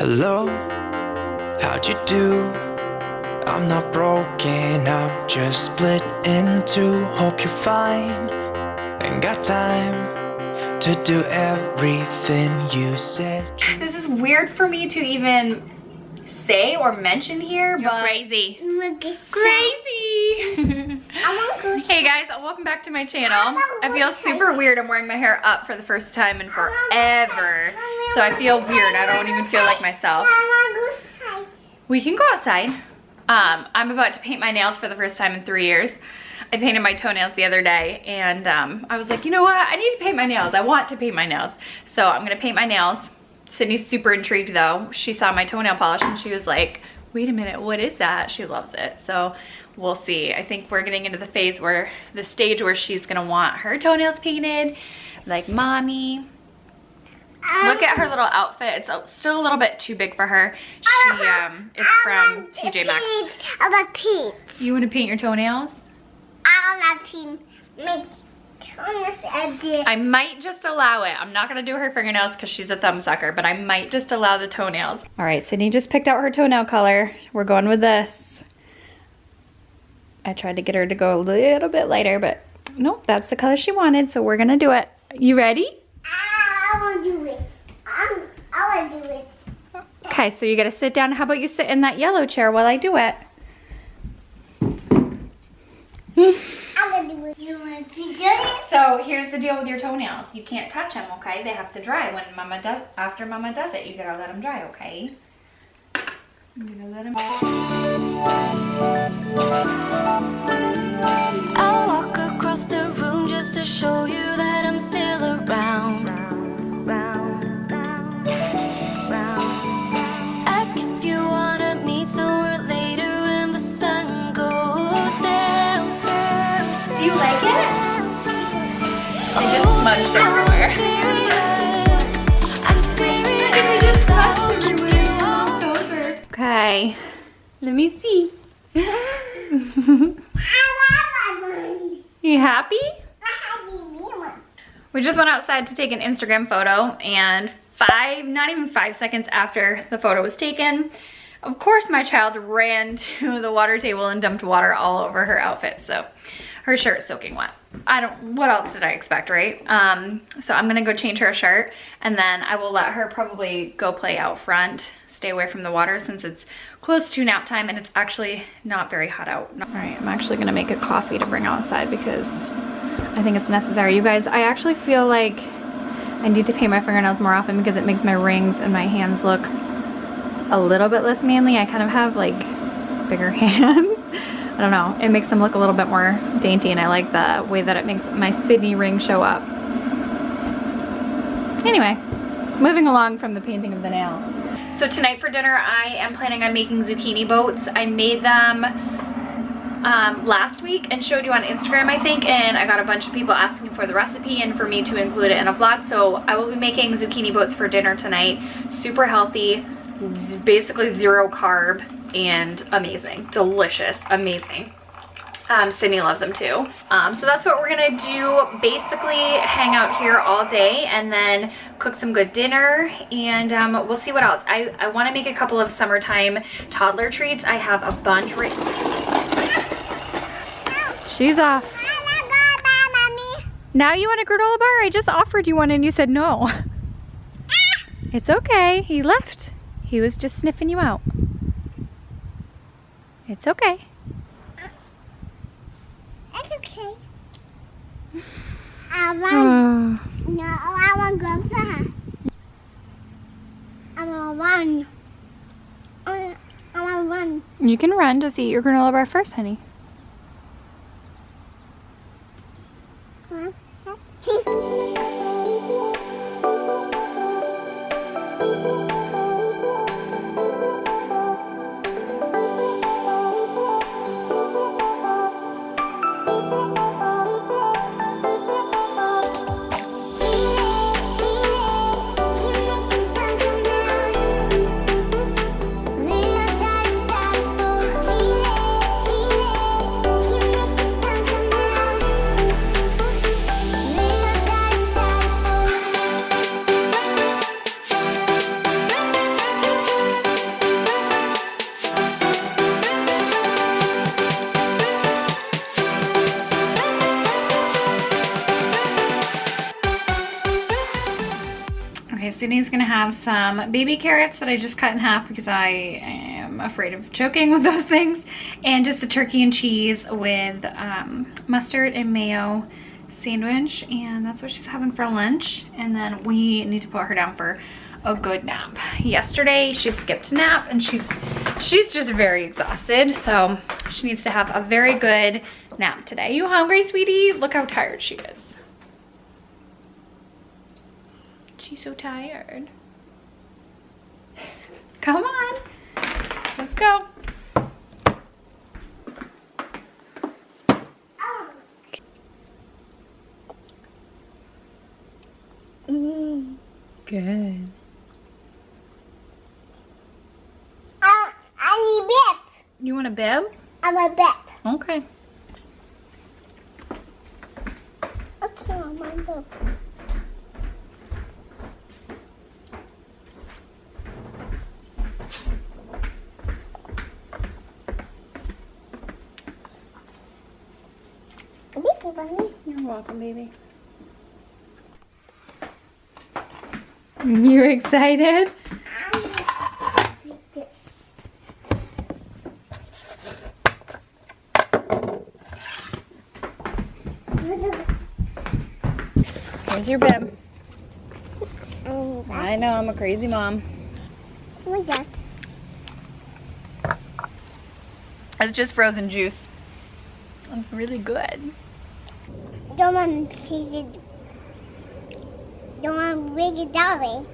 Hello, how'd you do? I'm not broken up, just split in two. Hope you're fine and got time to do everything you said. This is weird for me to even say or mention here, You're but crazy. Crazy! Hey guys, welcome back to my channel. I feel super weird. I'm wearing my hair up for the first time in forever. So I feel weird. I don't even feel like myself. We can go outside. I'm about to paint my nails for the first time in 3 years. I painted my toenails the other day and I was like, you know what? I need to paint my nails. I want to paint my nails. So I'm gonna paint my nails. Sydney's super intrigued though. She saw my toenail polish and she was like, wait a minute, what is that? She loves it. So we'll see. I think we're getting into the stage where she's gonna want her toenails painted like mommy. Look at her little outfit. It's still a little bit too big for her. It's from TJ Maxx. I want paint. You want to paint your toenails? I want to make toenails. I might just allow it. I'm not gonna do her fingernails because she's a thumb sucker, but I might just allow the toenails. All right, Sydney just picked out her toenail color. We're going with this. I tried to get her to go a little bit lighter, but nope, that's the color she wanted, so we're gonna do it. You ready? I want to do it. I want to do it. Okay, so you gotta sit down. How about you sit in that yellow chair while I do it? I'm going to do it. You want to do it? So here's the deal with your toenails. You can't touch them, okay? They have to dry. After Mama does it, you gotta let them dry, okay? I'm gonna let them. I'll walk across the room just to show you that I'm still around. Ask if you wanna meet somewhere later when the sun goes down. Do you like it? They just smudged everywhere. I'm serious. I'll keep you on. Okay, let me see. You happy? We just went outside to take an Instagram photo and not even 5 seconds after the photo was taken, of course my child ran to the water table and dumped water all over her outfit. So her shirt is soaking wet. What else did I expect, right? So I'm gonna go change her a shirt and then I will let her probably go play out front, stay away from the water since it's close to nap time and it's actually not very hot out. All right, I'm actually gonna make a coffee to bring outside because I think it's necessary. You guys, I actually feel like I need to paint my fingernails more often because it makes my rings and my hands look a little bit less manly. I kind of have like bigger hands. I don't know, it makes them look a little bit more dainty and I like the way that it makes my Sydney ring show up. Anyway, moving along from the painting of the nails. So tonight for dinner, I am planning on making zucchini boats. I made them last week and showed you on Instagram, I think, and I got a bunch of people asking for the recipe and for me to include it in a vlog. So I will be making zucchini boats for dinner tonight. Super healthy, basically 0 carb, and amazing, delicious, amazing. Sydney loves them too. So that's what we're gonna do. Basically hang out here all day and then cook some good dinner and we'll see what else. I wanna make a couple of summertime toddler treats. I have a bunch right. She's off. Now you want a granola bar? I just offered you one and you said no. It's okay, he left. He was just sniffing you out. It's okay. It's okay. I want. No, I want to go far. I want to run. I want to run. You can run, just eat your granola bar first, honey. Sydney's gonna have some baby carrots that I just cut in half because I am afraid of choking with those things, and just a turkey and cheese with mustard and mayo sandwich, and that's what she's having for lunch. And then we need to put her down for a good nap. Yesterday she skipped a nap and she's just very exhausted, so she needs to have a very good nap today. You hungry, sweetie? Look how tired she is. She's so tired. Come on, let's go. Good. I need bib. You want a bib? I'm a bib. Okay. Okay, I'm a bib. Thank you, Bunny. You're welcome, baby. You excited? Like this. Here's your bib. And I know, I'm a crazy mom. oh my God. It's just frozen juice. It's really good. Don't want to cheese it. Don't want to bring it that way.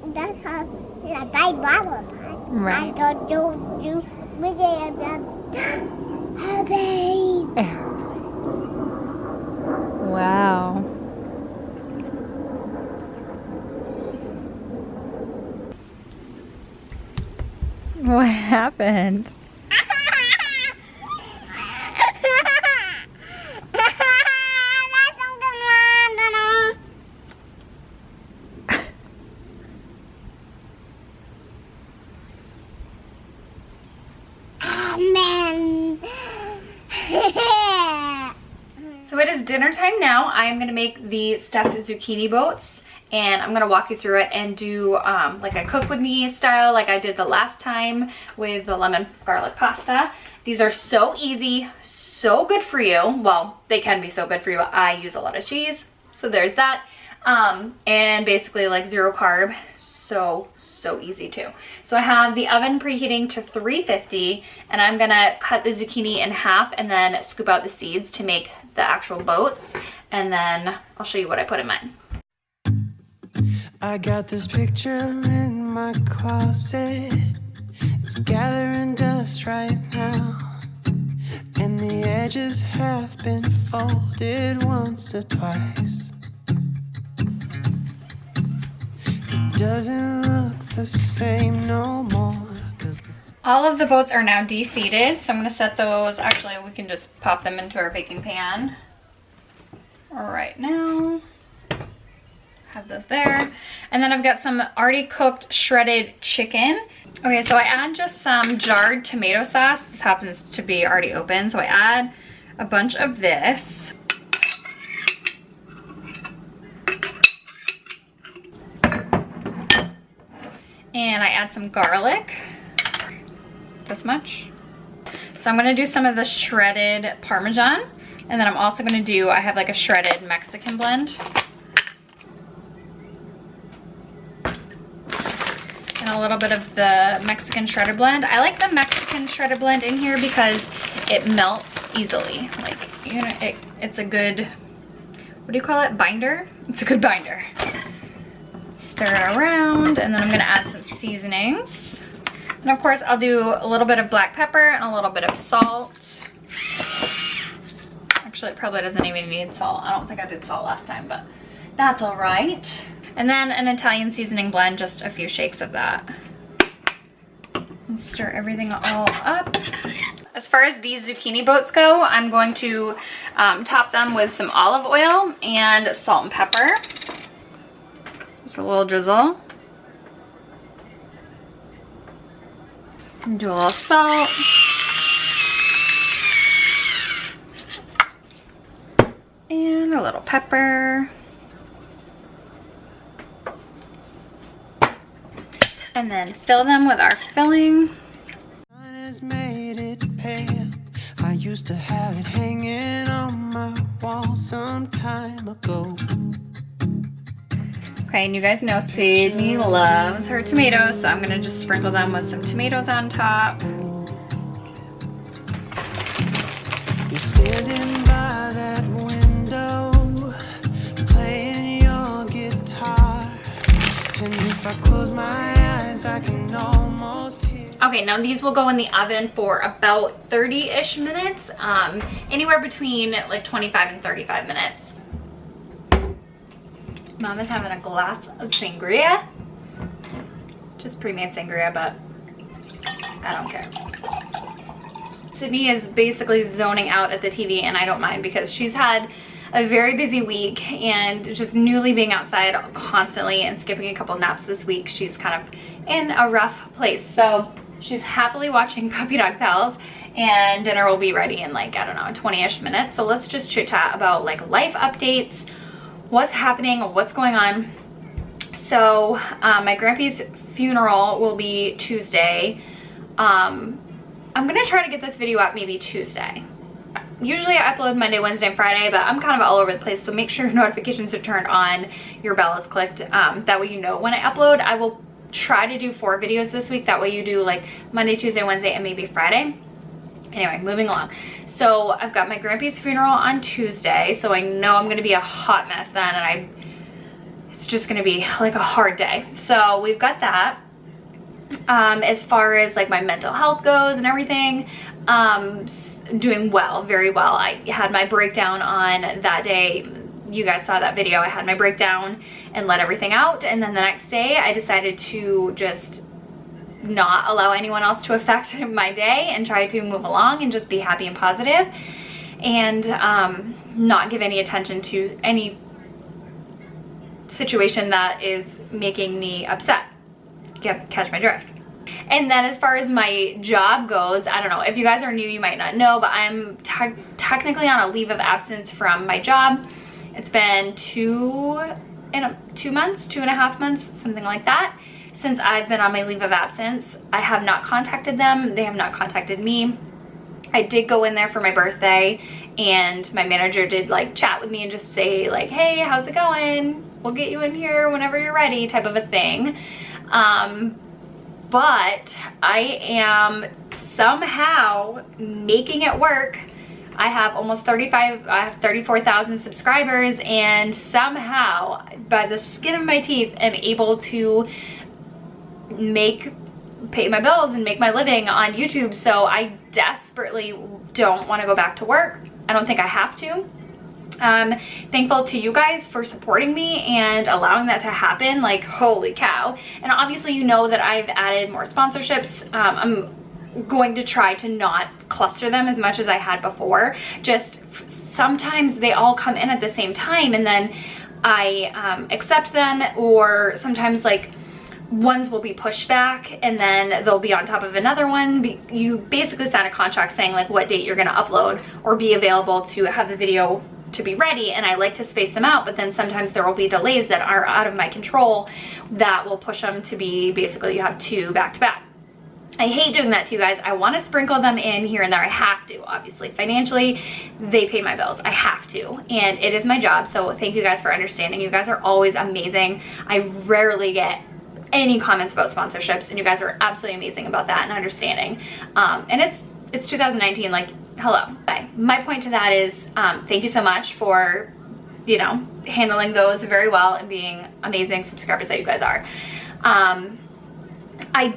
That's how I buy bottle. Right. I don't do with it. Oh, babe. Wow. What happened? So it is dinner time now. I am gonna make the stuffed zucchini boats, and I'm gonna walk you through it and do like a cook with me style like I did the last time with the lemon garlic pasta. These are so easy, so good for you. Well, they can be so good for you. I use a lot of cheese, so there's that. And basically like 0 carb, so easy too. So I have the oven preheating to 350, and I'm gonna cut the zucchini in half and then scoop out the seeds to make the actual boats, and then I'll show you what I put in mine. I got this picture in my closet. It's gathering dust right now, and the edges have been folded once or twice. It doesn't look the same no more. All of the boats are now de-seeded, so I'm going to set those. Actually, we can just pop them into our baking pan right now. Have those there. And then I've got some already cooked shredded chicken. Okay, so I add just some jarred tomato sauce. This happens to be already open, so I add a bunch of this. And I add some garlic. This much. So I'm gonna do some of the shredded Parmesan, and then I'm also gonna do, I have like a shredded Mexican blend. And a little bit of the Mexican shredded blend. I like the Mexican shredded blend in here because it melts easily. Like, you know, it's a good, what do you call it? Binder? It's a good binder. Stir around, and then I'm gonna add some seasonings. And of course, I'll do a little bit of black pepper and a little bit of salt. Actually, it probably doesn't even need salt. I don't think I did salt last time, but that's all right. And then an Italian seasoning blend, just a few shakes of that. And stir everything all up. As far as these zucchini boats go, I'm going to top them with some olive oil and salt and pepper. Just a little drizzle. And do a little salt. And a little pepper. and then fill them with our filling. Has made it pale. I used to have it hanging on my wall some time ago. Okay, and you guys know Sydney loves her tomatoes, so I'm gonna just sprinkle them with some tomatoes on top. You're standing by that window, playing your guitar, and if I close my eyes, I can almost hear. Okay, now these will go in the oven for about 30-ish minutes, anywhere between like 25 and 35 minutes. Mom is having a glass of sangria. Just pre-made sangria, but I don't care. Sydney is basically zoning out at the TV, and I don't mind because she's had a very busy week, and just newly being outside constantly and skipping a couple naps this week, she's kind of in a rough place. So she's happily watching Puppy Dog Pals, and dinner will be ready in like, I don't know, 20-ish minutes. So let's just chit chat about like life updates, what's happening, what's going on. So my grandpa's funeral will be Tuesday. I'm gonna try to get this video up maybe Tuesday. Usually I upload Monday, Wednesday, and Friday, but I'm kind of all over the place, so make sure notifications are turned on, your bell is clicked. That way you know when I upload. I will try to do 4 videos this week. That way you do like Monday, Tuesday, Wednesday, and maybe Friday. Anyway, moving along. So I've got my grandpa's funeral on Tuesday, so I know I'm gonna be a hot mess then, and it's just gonna be like a hard day. So we've got that. As far as like my mental health goes and everything, doing well, very well. I had my breakdown on that day. You guys saw that video. I had my breakdown and let everything out, and then the next day I decided to just not allow anyone else to affect my day and try to move along and just be happy and positive, and not give any attention to any situation that is making me upset. Catch my drift. And then as far as my job goes, I don't know, if you guys are new, you might not know, but I'm technically on a leave of absence from my job. It's been 2.5 months, something like that, since I've been on my leave of absence. I have not contacted them. They have not contacted me. I did go in there for my birthday, and my manager did like chat with me and just say like, hey, how's it going? We'll get you in here whenever you're ready, type of a thing. But I am somehow making it work. I have almost 34,000 subscribers, and somehow by the skin of my teeth am able to pay my bills and make my living on YouTube. So I desperately don't want to go back to work. I don't think I have to. Thankful to you guys for supporting me and allowing that to happen. Like, holy cow. And obviously you know that I've added more sponsorships. I'm going to try to not cluster them as much as I had before. Just sometimes they all come in at the same time, and then I accept them, or sometimes like ones will be pushed back and then they'll be on top of another one. You basically sign a contract saying like what date you're going to upload or be available to have the video to be ready, and I like to space them out, but then sometimes there will be delays that are out of my control that will push them to be basically you have 2 back to back. I hate doing that to you guys. I want to sprinkle them in here and there. I have to, obviously. Financially, they pay my bills. I have to, and it is my job, so thank you guys for understanding. You guys are always amazing. I rarely get any comments about sponsorships, and you guys are absolutely amazing about that and understanding. And it's 2019, like, hello. Bye. My point to that is thank you so much for, you know, handling those very well and being amazing subscribers that you guys are.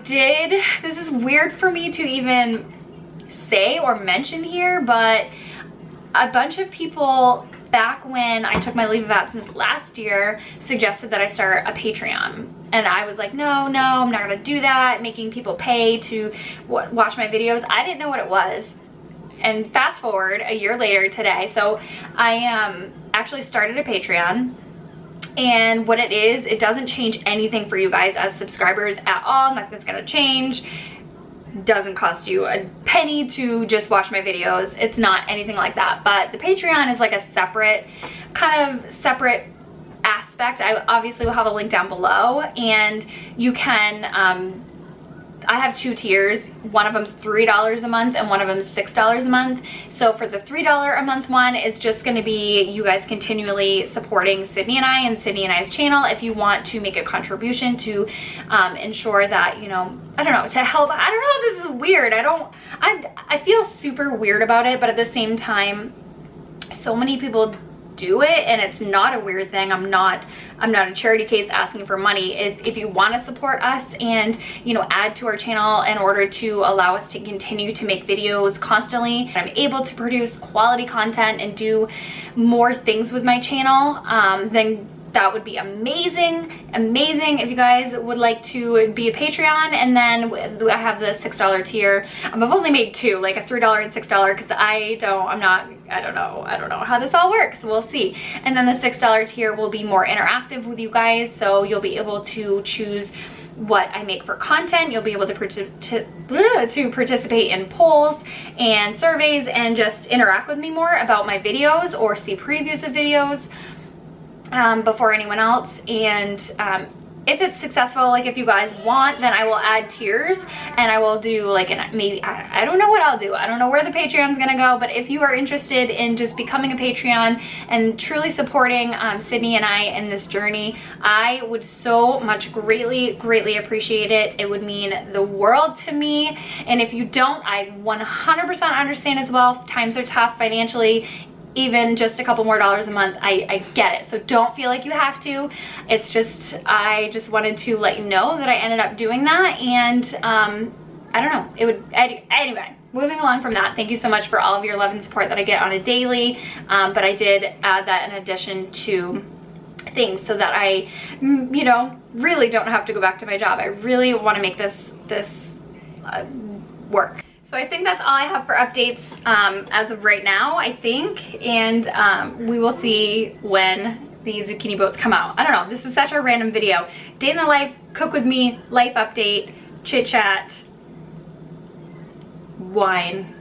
This is weird for me to even say or mention here, but a bunch of people back when I took my leave of absence last year suggested that I start a Patreon. And I was like, no, I'm not gonna do that, making people pay to watch my videos. I didn't know what it was. And fast forward a year later today, so I actually started a Patreon. And what it is, it doesn't change anything for you guys as subscribers at all. Nothing's gonna change. Doesn't cost you a penny to just watch my videos. It's not anything like that. But the Patreon is like a separate aspect, I obviously will have a link down below, and you can, I have 2 tiers. One of them's $3 a month and one of them's $6 a month. So for the $3 a month one, it's just going to be you guys continually supporting Sydney and I and Sydney and I's channel. If you want to make a contribution to ensure that, you know, I don't know, to help. I don't know, this is weird. I feel super weird about it, but at the same time, so many people do it, and it's not a weird thing. I'm not a charity case asking for money. If you want to support us and, you know, add to our channel in order to allow us to continue to make videos constantly, and I'm able to produce quality content and do more things with my channel, then that would be amazing. If you guys would like to be a Patreon. And then I have the $6 tier. I've only made 2, like a $3 and $6, because I don't know how this all works. We'll see. And then the $6 tier will be more interactive with you guys, so you'll be able to choose what I make for content. You'll be able to participate in polls and surveys and just interact with me more about my videos, or see previews of videos before anyone else. And if it's successful, like if you guys want, then I will add tiers, and I will do like maybe I don't know what I'll do. I don't know where the Patreon's gonna go, but if you are interested in just becoming a Patreon and truly supporting Sydney and I in this journey, I would so much greatly appreciate it. It would mean the world to me. And if you don't, I 100% understand as well. If times are tough financially, even just a couple more dollars a month, I get it. So don't feel like you have to. It's just, I just wanted to let you know that I ended up doing that. And I don't know, it would, anyway, moving along from that, thank you so much for all of your love and support that I get on a daily. But I did add that in addition to things, so that I, you know, really don't have to go back to my job. I really want to make this work. So I think that's all I have for updates as of right now, I think. And we will see when the zucchini boats come out. I don't know, this is such a random video. Day in the life, cook with me, life update, chit chat, wine.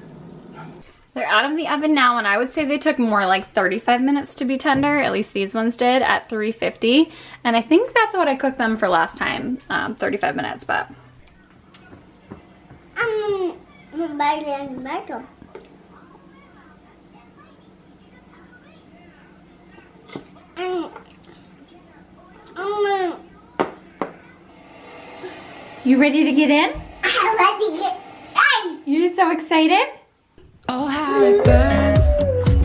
They're out of the oven now, and I would say they took more like 35 minutes to be tender. At least these ones did, at 350. And I think that's what I cooked them for last time, 35 minutes, but. You ready to get in? I'm ready to get in. You're so excited? Oh, how it burns.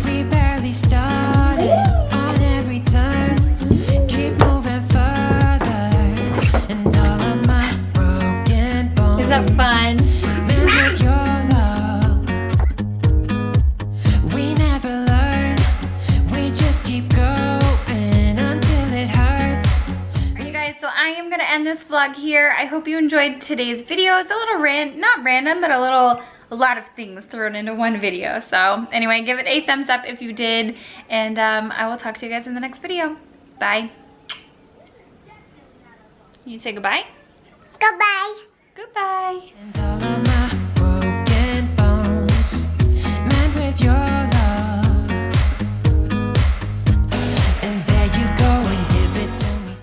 We barely started on every turn. Keep moving further, and all of my broken bones. Is that fun? Mend with your love. We never learn. We just keep going until it hurts. You guys, so I am gonna end this vlog here. I hope you enjoyed today's video. It's a little not random, but a lot of things thrown into one video. So anyway, give it a thumbs up if you did, and I will talk to you guys in the next video. Bye. You say goodbye? Goodbye. Goodbye. And all of